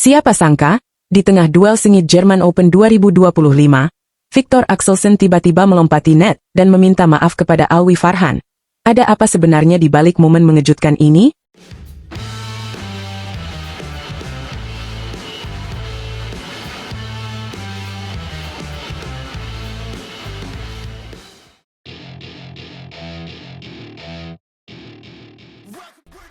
Siapa sangka, di tengah duel sengit German Open 2025, Viktor Axelsen tiba-tiba melompati net dan meminta maaf kepada Alwi Farhan. Ada apa sebenarnya di balik momen mengejutkan ini?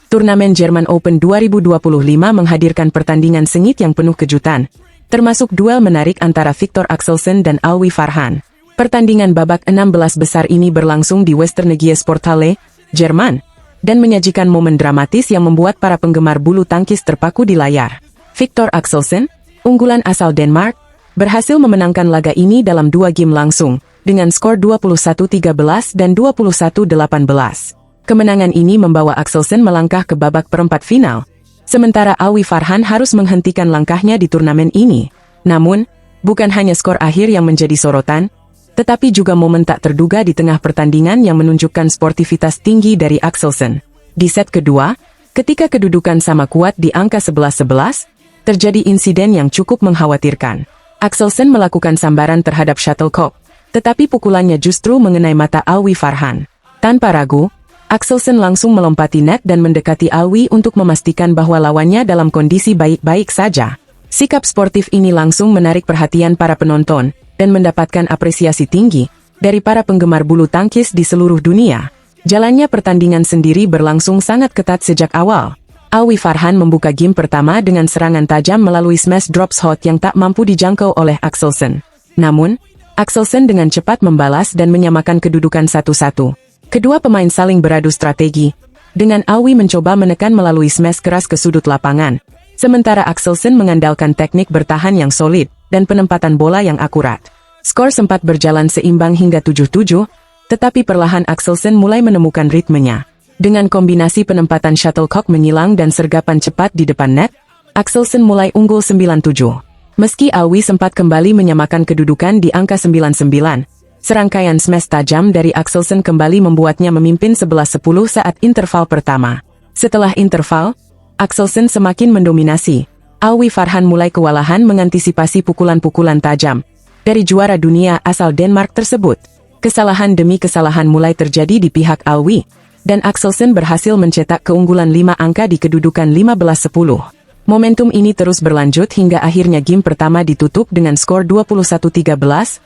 Turnamen German Open 2025 menghadirkan pertandingan sengit yang penuh kejutan, termasuk duel menarik antara Viktor Axelsen dan Alwi Farhan. Pertandingan babak 16 besar ini berlangsung di Westernegie Sporthalle, Jerman, dan menyajikan momen dramatis yang membuat para penggemar bulu tangkis terpaku di layar. Viktor Axelsen, unggulan asal Denmark, berhasil memenangkan laga ini dalam 2 game langsung, dengan skor 21-13 dan 21-18. Kemenangan ini membawa Axelsen melangkah ke babak perempat final, sementara Alwi Farhan harus menghentikan langkahnya di turnamen ini. Namun, bukan hanya skor akhir yang menjadi sorotan, tetapi juga momen tak terduga di tengah pertandingan yang menunjukkan sportivitas tinggi dari Axelsen. Di set kedua, ketika kedudukan sama kuat di angka 11-11, terjadi insiden yang cukup mengkhawatirkan. Axelsen melakukan sambaran terhadap shuttlecock, tetapi pukulannya justru mengenai mata Alwi Farhan. Tanpa ragu, Axelsen langsung melompati net dan mendekati Alwi untuk memastikan bahwa lawannya dalam kondisi baik-baik saja. Sikap sportif ini langsung menarik perhatian para penonton dan mendapatkan apresiasi tinggi dari para penggemar bulu tangkis di seluruh dunia. Jalannya pertandingan sendiri berlangsung sangat ketat sejak awal. Alwi Farhan membuka game pertama dengan serangan tajam melalui smash drop shot yang tak mampu dijangkau oleh Axelsen. Namun, Axelsen dengan cepat membalas dan menyamakan kedudukan 1-1. Kedua pemain saling beradu strategi, dengan Alwi mencoba menekan melalui smash keras ke sudut lapangan, sementara Axelsen mengandalkan teknik bertahan yang solid dan penempatan bola yang akurat. Skor sempat berjalan seimbang hingga 7-7, tetapi perlahan Axelsen mulai menemukan ritmenya. Dengan kombinasi penempatan shuttlecock menyilang dan sergapan cepat di depan net, Axelsen mulai unggul 9-7. Meski Alwi sempat kembali menyamakan kedudukan di angka 9-9, serangkaian smash tajam dari Axelsen kembali membuatnya memimpin 11-10 saat interval pertama. Setelah interval, Axelsen semakin mendominasi. Alwi Farhan mulai kewalahan mengantisipasi pukulan-pukulan tajam dari juara dunia asal Denmark tersebut. Kesalahan demi kesalahan mulai terjadi di pihak Alwi, dan Axelsen berhasil mencetak keunggulan 5 angka di kedudukan 15-10. Momentum ini terus berlanjut hingga akhirnya game pertama ditutup dengan skor 21-13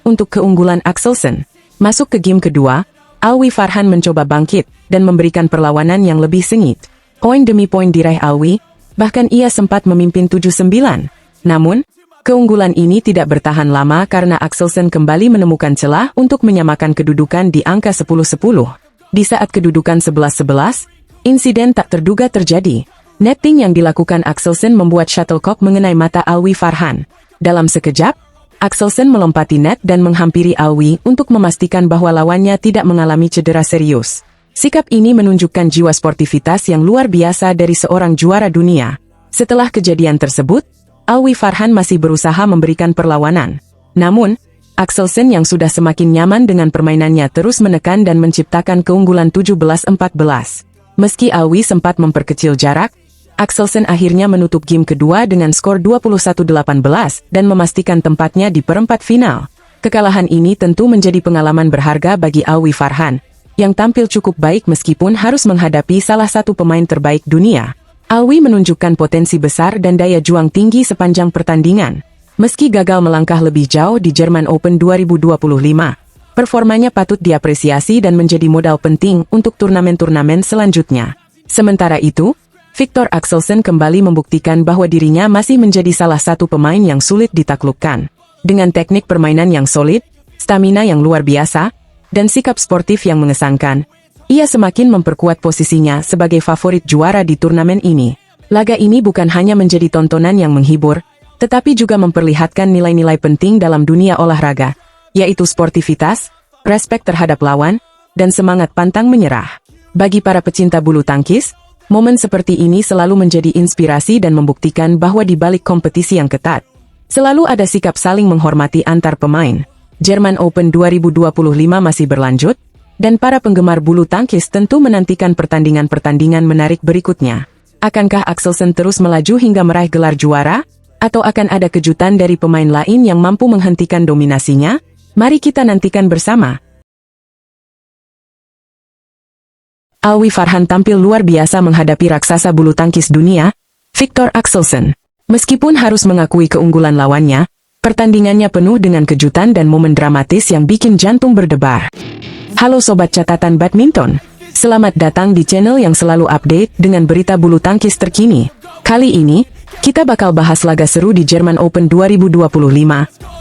untuk keunggulan Axelsen. Masuk ke game kedua, Alwi Farhan mencoba bangkit dan memberikan perlawanan yang lebih sengit. Poin demi poin diraih Alwi, bahkan ia sempat memimpin 7-9. Namun, keunggulan ini tidak bertahan lama karena Axelsen kembali menemukan celah untuk menyamakan kedudukan di angka 10-10. Di saat kedudukan 11-11, insiden tak terduga terjadi. Netting yang dilakukan Axelsen membuat shuttlecock mengenai mata Alwi Farhan. Dalam sekejap, Axelsen melompati net dan menghampiri Alwi untuk memastikan bahwa lawannya tidak mengalami cedera serius. Sikap ini menunjukkan jiwa sportivitas yang luar biasa dari seorang juara dunia. Setelah kejadian tersebut, Alwi Farhan masih berusaha memberikan perlawanan. Namun, Axelsen yang sudah semakin nyaman dengan permainannya terus menekan dan menciptakan keunggulan 17-14. Meski Alwi sempat memperkecil jarak, Axelsen akhirnya menutup game kedua dengan skor 21-18 dan memastikan tempatnya di perempat final. Kekalahan ini tentu menjadi pengalaman berharga bagi Alwi Farhan, yang tampil cukup baik meskipun harus menghadapi salah satu pemain terbaik dunia. Alwi menunjukkan potensi besar dan daya juang tinggi sepanjang pertandingan. Meski gagal melangkah lebih jauh di German Open 2025, performanya patut diapresiasi dan menjadi modal penting untuk turnamen-turnamen selanjutnya. Sementara itu, Viktor Axelsen kembali membuktikan bahwa dirinya masih menjadi salah satu pemain yang sulit ditaklukkan. Dengan teknik permainan yang solid, stamina yang luar biasa, dan sikap sportif yang mengesankan, ia semakin memperkuat posisinya sebagai favorit juara di turnamen ini. Laga ini bukan hanya menjadi tontonan yang menghibur, tetapi juga memperlihatkan nilai-nilai penting dalam dunia olahraga, yaitu sportivitas, respek terhadap lawan, dan semangat pantang menyerah. Bagi para pecinta bulu tangkis, momen seperti ini selalu menjadi inspirasi dan membuktikan bahwa di balik kompetisi yang ketat, selalu ada sikap saling menghormati antar pemain. German Open 2025 masih berlanjut, dan para penggemar bulu tangkis tentu menantikan pertandingan-pertandingan menarik berikutnya. Akankah Axelsen terus melaju hingga meraih gelar juara? Atau akan ada kejutan dari pemain lain yang mampu menghentikan dominasinya? Mari kita nantikan bersama. Alwi Farhan tampil luar biasa menghadapi raksasa bulu tangkis dunia, Viktor Axelsen. Meskipun harus mengakui keunggulan lawannya, pertandingannya penuh dengan kejutan dan momen dramatis yang bikin jantung berdebar. Halo Sobat Catatan Badminton, selamat datang di channel yang selalu update dengan berita bulu tangkis terkini. Kali ini, kita bakal bahas laga seru di German Open 2025,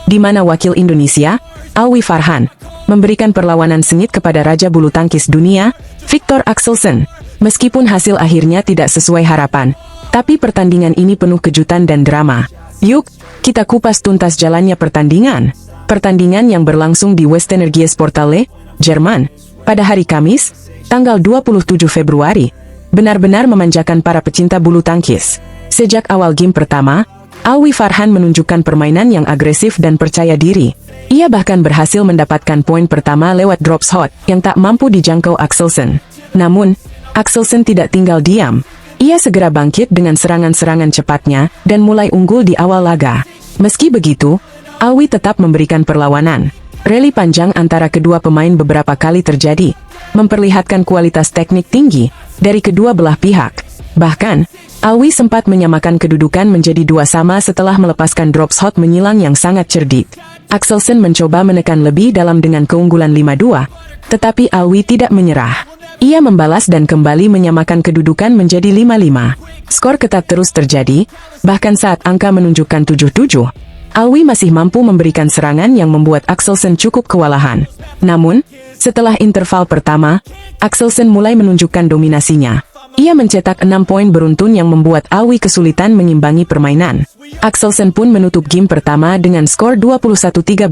di mana wakil Indonesia, Alwi Farhan, memberikan perlawanan sengit kepada Raja Bulu Tangkis Dunia, Viktor Axelsen. Meskipun hasil akhirnya tidak sesuai harapan, tapi pertandingan ini penuh kejutan dan drama. Yuk, kita kupas tuntas jalannya pertandingan. Pertandingan yang berlangsung di Westenergiesporthalle, Jerman, pada hari Kamis, tanggal 27 Februari, benar-benar memanjakan para pecinta bulu tangkis. Sejak awal game pertama, Alwi Farhan menunjukkan permainan yang agresif dan percaya diri. Ia bahkan berhasil mendapatkan poin pertama lewat drop shot yang tak mampu dijangkau Axelsen. Namun, Axelsen tidak tinggal diam. Ia segera bangkit dengan serangan-serangan cepatnya dan mulai unggul di awal laga. Meski begitu, Alwi tetap memberikan perlawanan. Rally panjang antara kedua pemain beberapa kali terjadi, memperlihatkan kualitas teknik tinggi dari kedua belah pihak. Bahkan, Alwi sempat menyamakan kedudukan menjadi 2-2 setelah melepaskan drop shot menyilang yang sangat cerdik. Axelsen mencoba menekan lebih dalam dengan keunggulan 5-2, tetapi Alwi tidak menyerah. Ia membalas dan kembali menyamakan kedudukan menjadi 5-5. Skor ketat terus terjadi, bahkan saat angka menunjukkan 7-7. Alwi masih mampu memberikan serangan yang membuat Axelsen cukup kewalahan. Namun, setelah interval pertama, Axelsen mulai menunjukkan dominasinya. Ia mencetak 6 poin beruntun yang membuat Alwi kesulitan mengimbangi permainan. Axelsen pun menutup game pertama dengan skor 21-13.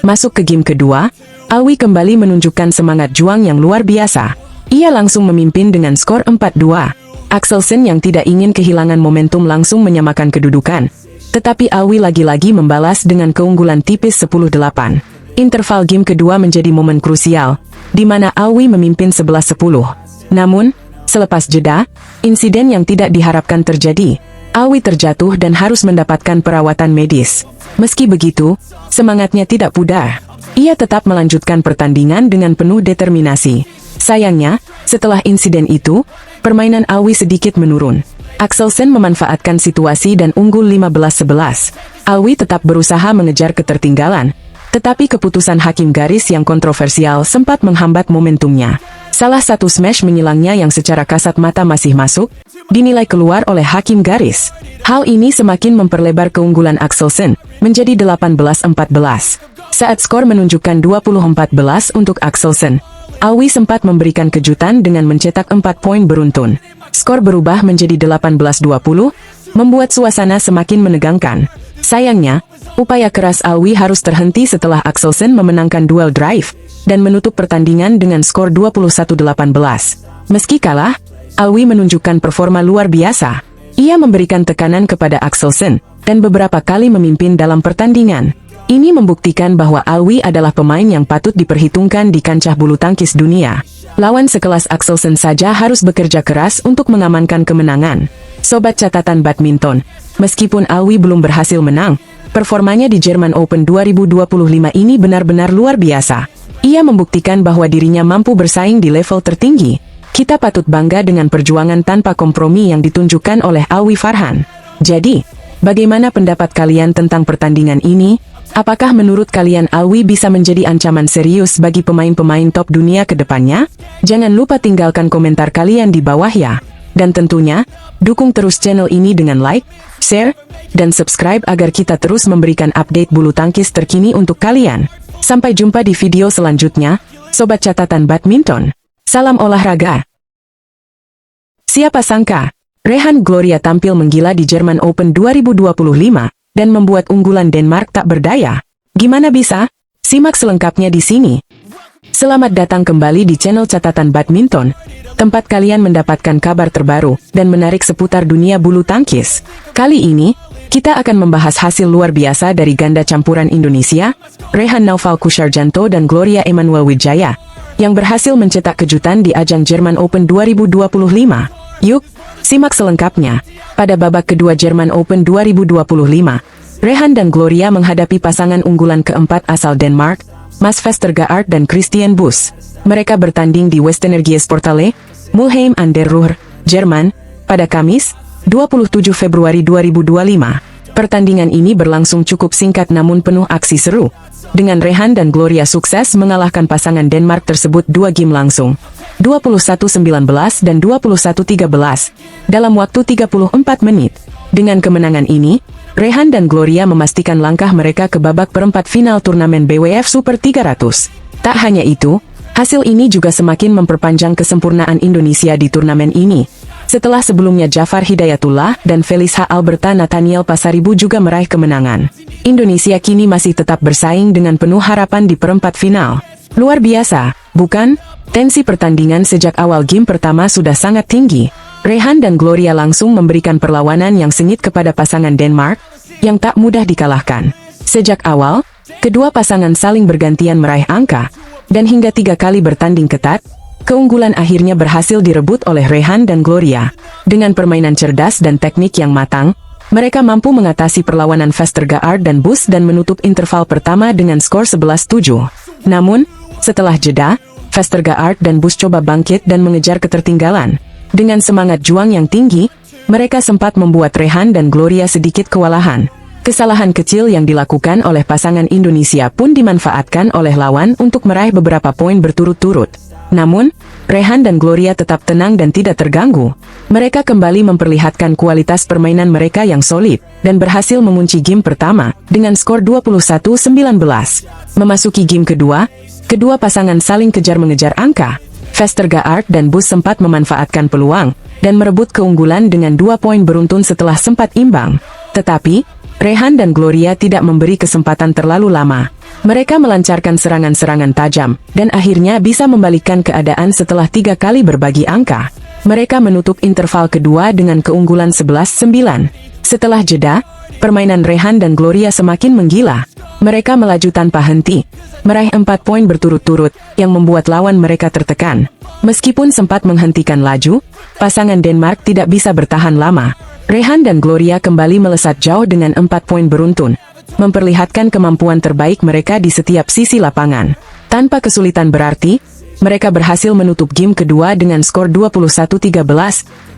Masuk ke game kedua, Alwi kembali menunjukkan semangat juang yang luar biasa. Ia langsung memimpin dengan skor 4-2. Axelsen yang tidak ingin kehilangan momentum langsung menyamakan kedudukan. Tetapi Alwi lagi-lagi membalas dengan keunggulan tipis 10-8. Interval game kedua menjadi momen krusial, di mana Alwi memimpin 11-10. Namun, selepas jeda, insiden yang tidak diharapkan terjadi. Alwi terjatuh dan harus mendapatkan perawatan medis. Meski begitu, semangatnya tidak pudar. Ia tetap melanjutkan pertandingan dengan penuh determinasi. Sayangnya, setelah insiden itu, permainan Alwi sedikit menurun. Axelsen memanfaatkan situasi dan unggul 15-11. Alwi tetap berusaha mengejar ketertinggalan, tetapi keputusan hakim garis yang kontroversial sempat menghambat momentumnya. Salah satu smash menyilangnya yang secara kasat mata masih masuk, dinilai keluar oleh hakim garis. Hal ini semakin memperlebar keunggulan Axelsen, menjadi 18-14. Saat skor menunjukkan 20-14 untuk Axelsen, Alwi sempat memberikan kejutan dengan mencetak 4 poin beruntun. Skor berubah menjadi 18-20, membuat suasana semakin menegangkan. Sayangnya, upaya keras Alwi harus terhenti setelah Axelsen memenangkan duel drive dan menutup pertandingan dengan skor 21-18. Meski kalah, Alwi menunjukkan performa luar biasa. Ia memberikan tekanan kepada Axelsen dan beberapa kali memimpin dalam pertandingan. Ini membuktikan bahwa Alwi adalah pemain yang patut diperhitungkan di kancah bulu tangkis dunia. Lawan sekelas Axelsen saja harus bekerja keras untuk mengamankan kemenangan. Sobat Catatan Badminton, meskipun Alwi belum berhasil menang, performanya di German Open 2025 ini benar-benar luar biasa. Ia membuktikan bahwa dirinya mampu bersaing di level tertinggi. Kita patut bangga dengan perjuangan tanpa kompromi yang ditunjukkan oleh Alwi Farhan. Jadi, bagaimana pendapat kalian tentang pertandingan ini? Apakah menurut kalian Alwi bisa menjadi ancaman serius bagi pemain-pemain top dunia ke depannya? Jangan lupa tinggalkan komentar kalian di bawah ya. Dan tentunya, dukung terus channel ini dengan like, share, dan subscribe agar kita terus memberikan update bulu tangkis terkini untuk kalian. Sampai jumpa di video selanjutnya, Sobat Catatan Badminton. Salam olahraga. Siapa sangka, Rehan Gloria tampil menggila di German Open 2025. Dan membuat unggulan Denmark tak berdaya. Gimana bisa? Simak selengkapnya di sini. Selamat datang kembali di channel Catatan Badminton, tempat kalian mendapatkan kabar terbaru dan menarik seputar dunia bulu tangkis. Kali ini, kita akan membahas hasil luar biasa dari ganda campuran Indonesia, Rehan Naufal Kusarjanto dan Gloria Emanuel Wijaya, yang berhasil mencetak kejutan di ajang German Open 2025. Yuk, Simak selengkapnya. Pada babak kedua German Open 2025, Rehan dan Gloria menghadapi pasangan unggulan keempat asal Denmark, Mads Vestergaard dan Christian Buss. Mereka bertanding di Westenergiesportale, Mulheim an der Ruhr, Jerman, pada Kamis, 27 Februari 2025. Pertandingan ini berlangsung cukup singkat namun penuh aksi seru, dengan Rehan dan Gloria sukses mengalahkan pasangan Denmark tersebut 2 game langsung, 21-19 dan 21-13, dalam waktu 34 menit. Dengan kemenangan ini, Rehan dan Gloria memastikan langkah mereka ke babak perempat final turnamen BWF Super 300. Tak hanya itu, hasil ini juga semakin memperpanjang kesempurnaan Indonesia di turnamen ini. Setelah sebelumnya Jafar Hidayatullah dan Felix H. Alberta Nathaniel Pasaribu juga meraih kemenangan, Indonesia kini masih tetap bersaing dengan penuh harapan di perempat final. Luar biasa, bukan? Tensi pertandingan sejak awal game pertama sudah sangat tinggi. Rehan dan Gloria langsung memberikan perlawanan yang sengit kepada pasangan Denmark, yang tak mudah dikalahkan. Sejak awal, kedua pasangan saling bergantian meraih angka, dan hingga 3 kali bertanding ketat, keunggulan akhirnya berhasil direbut oleh Rehan dan Gloria. Dengan permainan cerdas dan teknik yang matang, mereka mampu mengatasi perlawanan Vestergaard dan Buss dan menutup interval pertama dengan skor 11-7. Namun, setelah jeda, Vestergaard dan Buss coba bangkit dan mengejar ketertinggalan. Dengan semangat juang yang tinggi, mereka sempat membuat Rehan dan Gloria sedikit kewalahan. Kesalahan kecil yang dilakukan oleh pasangan Indonesia pun dimanfaatkan oleh lawan untuk meraih beberapa poin berturut-turut. Namun, Rehan dan Gloria tetap tenang dan tidak terganggu. Mereka kembali memperlihatkan kualitas permainan mereka yang solid, dan berhasil mengunci game pertama, dengan skor 21-19. Memasuki game kedua, kedua pasangan saling kejar-mengejar angka. Vestergaard dan Buss sempat memanfaatkan peluang, dan merebut keunggulan dengan 2 poin beruntun setelah sempat imbang. Tetapi, Rehan dan Gloria tidak memberi kesempatan terlalu lama. Mereka melancarkan serangan-serangan tajam, dan akhirnya bisa membalikkan keadaan setelah 3 kali berbagi angka. Mereka menutup interval kedua dengan keunggulan 11-9. Setelah jeda, permainan Rehan dan Gloria semakin menggila. Mereka melaju tanpa henti, meraih 4 poin berturut-turut, yang membuat lawan mereka tertekan. Meskipun sempat menghentikan laju, pasangan Denmark tidak bisa bertahan lama. Rehan dan Gloria kembali melesat jauh dengan 4 poin beruntun, memperlihatkan kemampuan terbaik mereka di setiap sisi lapangan. Tanpa kesulitan berarti, mereka berhasil menutup game kedua dengan skor 21-13,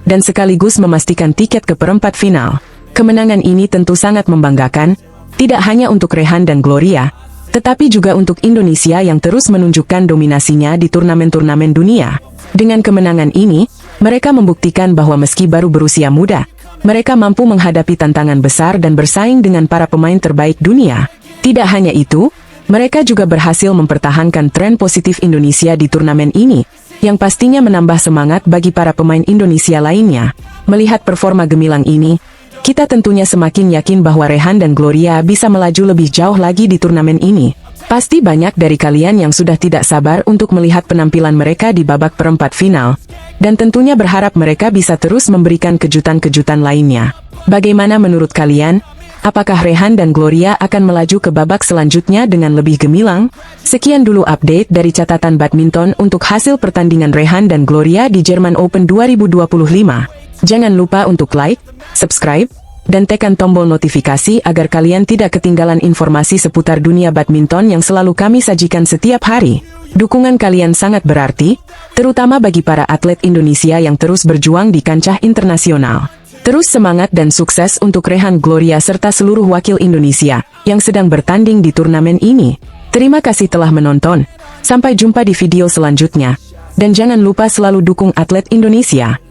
dan sekaligus memastikan tiket ke perempat final. Kemenangan ini tentu sangat membanggakan, tidak hanya untuk Rehan dan Gloria, tetapi juga untuk Indonesia yang terus menunjukkan dominasinya di turnamen-turnamen dunia. Dengan kemenangan ini, mereka membuktikan bahwa meski baru berusia muda, mereka mampu menghadapi tantangan besar dan bersaing dengan para pemain terbaik dunia. Tidak hanya itu, mereka juga berhasil mempertahankan tren positif Indonesia di turnamen ini, yang pastinya menambah semangat bagi para pemain Indonesia lainnya. Melihat performa gemilang ini, kita tentunya semakin yakin bahwa Rehan dan Gloria bisa melaju lebih jauh lagi di turnamen ini. Pasti banyak dari kalian yang sudah tidak sabar untuk melihat penampilan mereka di babak perempat final, dan tentunya berharap mereka bisa terus memberikan kejutan-kejutan lainnya. Bagaimana menurut kalian? Apakah Rehan dan Gloria akan melaju ke babak selanjutnya dengan lebih gemilang? Sekian dulu update dari catatan badminton untuk hasil pertandingan Rehan dan Gloria di German Open 2025. Jangan lupa untuk like, subscribe, dan tekan tombol notifikasi agar kalian tidak ketinggalan informasi seputar dunia badminton yang selalu kami sajikan setiap hari. Dukungan kalian sangat berarti, terutama bagi para atlet Indonesia yang terus berjuang di kancah internasional. Terus semangat dan sukses untuk Rehan, Gloria serta seluruh wakil Indonesia yang sedang bertanding di turnamen ini. Terima kasih telah menonton. Sampai jumpa di video selanjutnya. Dan jangan lupa selalu dukung atlet Indonesia.